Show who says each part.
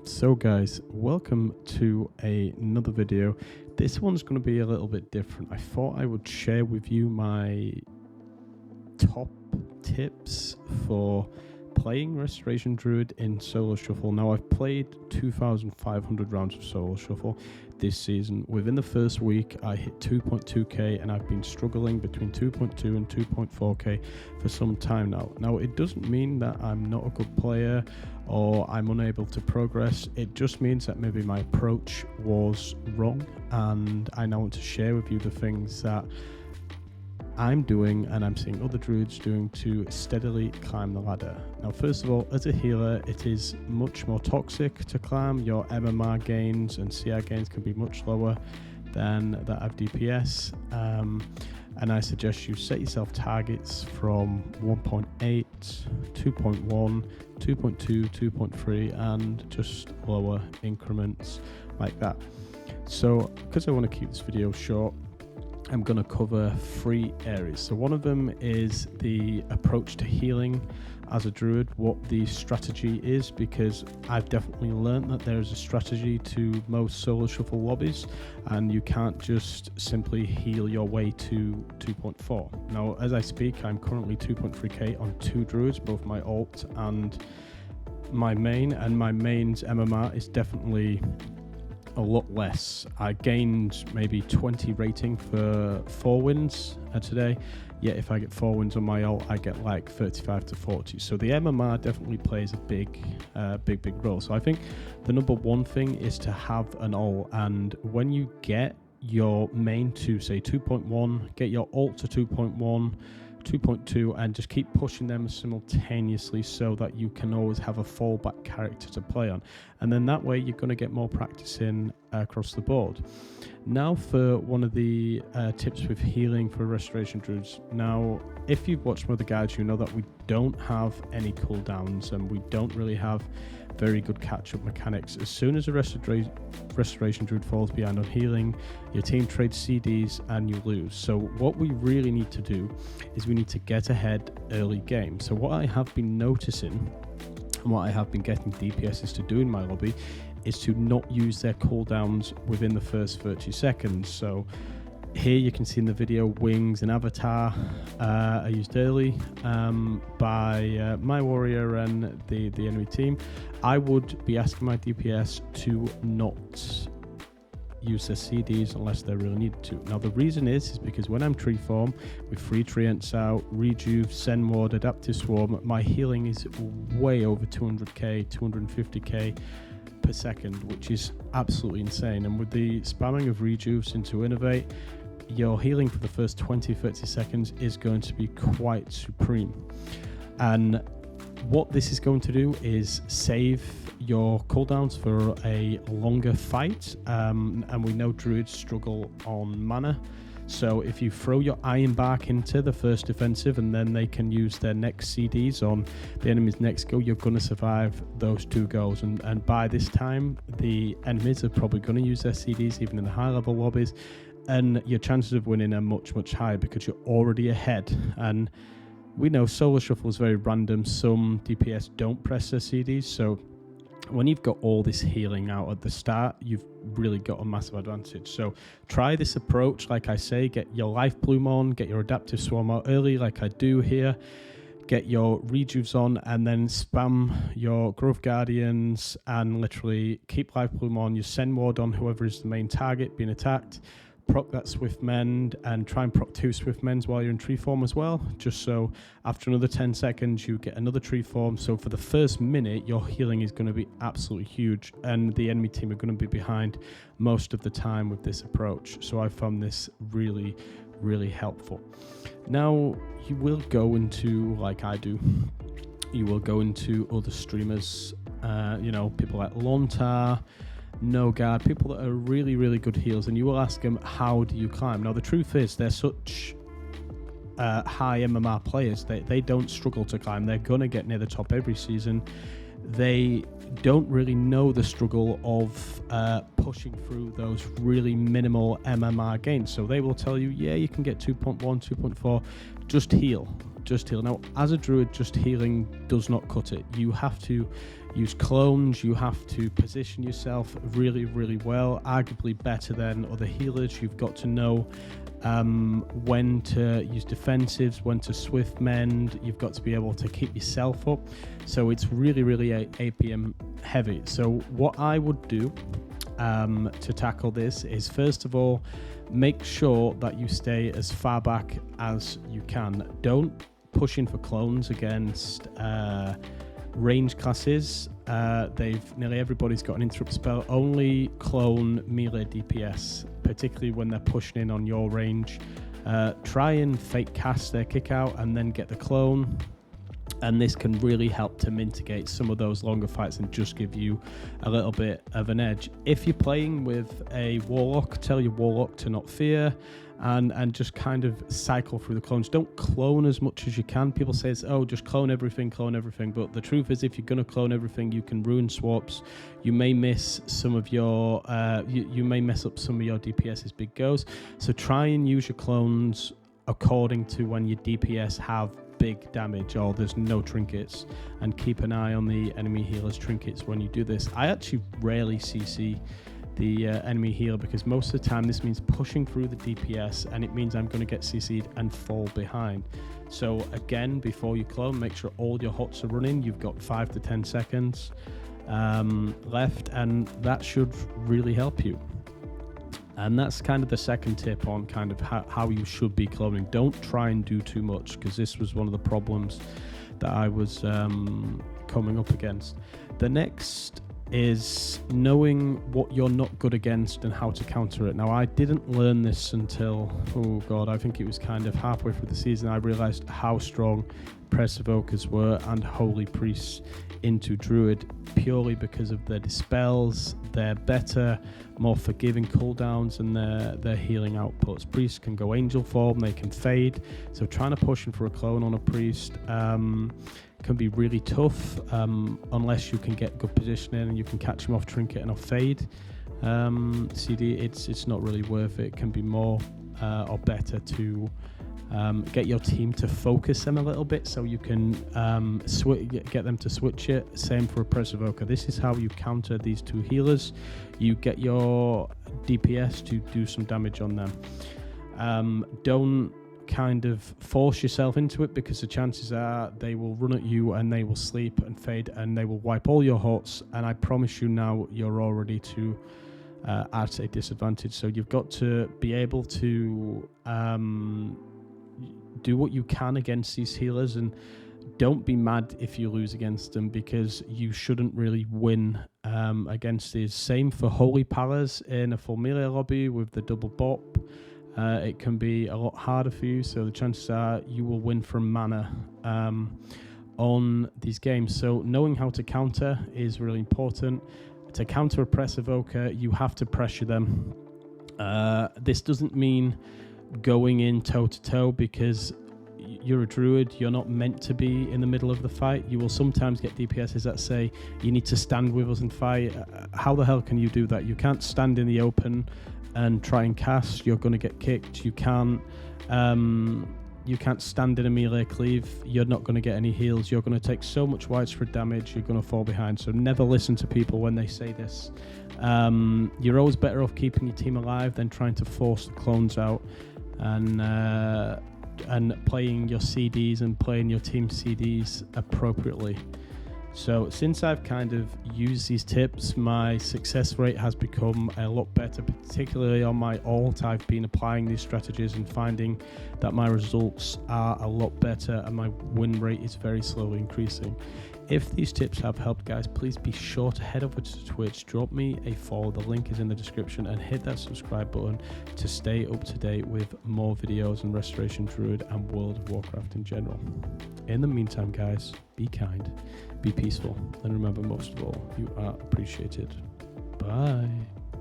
Speaker 1: So guys, welcome to another video. This one's going to be a little bit different. I thought I would share with you my top tips for playing Restoration Druid in Solo Shuffle. Now, I've played 2,500 rounds of Solo Shuffle this season. Within the first week, I hit 2.2k, and I've been struggling between 2.2 and 2.4k for some time now. Now, it doesn't mean that I'm not a good player or I'm unable to progress. It just means that maybe my approach was wrong, and I now want to share with you the things that I'm doing and I'm seeing other druids doing to steadily climb the ladder. Now, first of all, as a healer, it is much more toxic to climb. Your MMR gains and CR gains can be much lower than that of DPS, and I suggest you set yourself targets from 1.8, 2.1, 2.2, 2.3 and just lower increments like that. So because I want to keep this video short, I'm going to cover 3 areas. So one of them is the approach to healing as a druid, what the strategy is, because I've definitely learned that there is a strategy to most solo shuffle lobbies, and you can't just simply heal your way to 2.4. Now, as I speak, I'm currently 2.3k on 2 druids, both my alt and my main, and my main's MMR is definitely a lot less. I gained maybe 20 rating for 4 wins today, yet if I get 4 wins on my ult, I get like 35 to 40. So the MMR definitely plays a big role. So I think the number one thing is to have an ult, and when you get your main to say 2.1, get your ult to 2.1, 2.2, and just keep pushing them simultaneously so that you can always have a fallback character to play on, and then that way you're going to get more practice in across the board. Now, for one of the tips with healing for Restoration Druids. Now, if you've watched my other guides, you know that we don't have any cooldowns and we don't really have very good catch-up mechanics. As soon as a Restoration Druid falls behind on healing, your team trades CDs and you lose. So what we really need to do is we need to get ahead early game. So what I have been noticing and what I have been getting DPSs to do in my lobby is to not use their cooldowns within the first 30 seconds. So here you can see in the video, wings and avatar are used early by my warrior and the enemy team. I would be asking my DPS to not use their CDs unless they really need to. Now, the reason is because when I'm tree form with 3 treants out, rejuve, send ward, adaptive swarm, my healing is way over 200k, 250k per second, which is absolutely insane. And with the spamming of rejuves into innovate, your healing for the first 20-30 seconds is going to be quite supreme. And what this is going to do is save your cooldowns for a longer fight, and we know druids struggle on mana. So if you throw your Iron Bark into the first defensive and then they can use their next CDs on the enemy's next go, you're going to survive those 2 goes. And by this time, the enemies are probably going to use their CDs even in the high level lobbies, and your chances of winning are much higher because you're already ahead. And we know solo shuffle is very random. Some DPS don't press their CDs, so when you've got all this healing out at the start, you've really got a massive advantage. So try this approach. Like I say, get your life bloom on, get your adaptive swarm out early like I do here, get your rejuves on, and then spam your growth guardians and literally keep life bloom on, your send ward on whoever is the main target being attacked, proc that swift mend, and try and proc 2 swift mends while you're in tree form as well, just so after another 10 seconds you get another tree form. So for the first minute your healing is going to be absolutely huge, and the enemy team are going to be behind most of the time with this approach. So I found this really helpful. Now, you will go into, like I do, you will go into other streamers, people like Lontar, No Guard, people that are really good heals, and you will ask them, how do you climb? Now, the truth is they're such high MMR players, they don't struggle to climb. They're going to get near the top every season. They don't really know the struggle of pushing through those really minimal MMR gains. So they will tell you, yeah, you can get 2.1, 2.4, just heal. Just heal. Now, as a druid, just healing does not cut it. You have to use clones. You have to position yourself really, really well, arguably better than other healers. You've got to know when to use defensives, when to swift mend. You've got to be able to keep yourself up. So it's really, really APM heavy. So what I would do to tackle this is, first of all, make sure that you stay as far back as you can. Don't push in for clones against range classes. Nearly everybody's got an interrupt spell. Only clone melee DPS, particularly when they're pushing in on your range. Try and fake cast their kick out and then get the clone, and this can really help to mitigate some of those longer fights and just give you a little bit of an edge. If you're playing with a warlock, tell your warlock to not fear, and just kind of cycle through the clones. Don't clone as much as you can. People say, just clone everything, but the truth is, if you're going to clone everything, you can ruin swaps. You may miss some of your you may mess up some of your DPS's big goes. So try and use your clones according to when your DPS have big damage or there's no trinkets, and keep an eye on the enemy healer's trinkets when you do this. I actually rarely CC the enemy healer, because most of the time this means pushing through the DPS, and it means I'm going to get CC'd and fall behind. So again, before you clone, make sure all your hots are running. You've got 5 to 10 seconds left, and that should really help you. And that's kind of the second tip on kind of how you should be cloning. Don't try and do too much, because this was one of the problems that I was coming up against. The next is knowing what you're not good against and how to counter it. Now, I didn't learn this until, I think it was kind of halfway through the season. I realized how strong Press Evokers were and Holy Priests into Druid, purely because of their dispels, their better, more forgiving cooldowns, and their healing outputs. Priests can go angel form, they can fade, so trying to push in for a clone on a priest can be really tough unless you can get good positioning and you can catch him off trinket and off fade. CD, it's not really worth it. It can be more or better to get your team to focus them a little bit, so you can get them to switch it. Same for a Press Evoker. This is how you counter these two healers. You get your DPS to do some damage on them. Don't kind of force yourself into it, because the chances are they will run at you and they will sleep and fade and they will wipe all your hots, and I promise you now you're already to at a disadvantage. So you've got to be able to do what you can against these healers, and don't be mad if you lose against them, because you shouldn't really win against these. Same for Holy Palace in a full melee lobby with the double bop. It can be a lot harder for you, so the chances are you will win from mana on these games. So knowing how to counter is really important. To counter a Press Evoker, you have to pressure them. This doesn't mean going in toe-to-toe, because you're a druid, you're not meant to be in the middle of the fight. You will sometimes get DPSs that say you need to stand with us and fight. How the hell can you do that? You can't stand in the open and try and cast. You're going to get kicked. You can't stand in a melee cleave. You're not going to get any heals. You're going to take so much widespread damage, you're going to fall behind. So never listen to people when they say this. You're always better off keeping your team alive than trying to force the clones out and playing your CDs and playing your team CDs appropriately. So since I've kind of used these tips, my success rate has become a lot better, particularly on my alt. I've been applying these strategies and finding that my results are a lot better, and my win rate is very slowly increasing. If these tips have helped, guys, please be sure to head over to Twitch, drop me a follow, the link is in the description, and hit that subscribe button to stay up to date with more videos on Restoration Druid and World of Warcraft in general. In the meantime, guys, be kind, be peaceful, and remember, most of all, you are appreciated. Bye.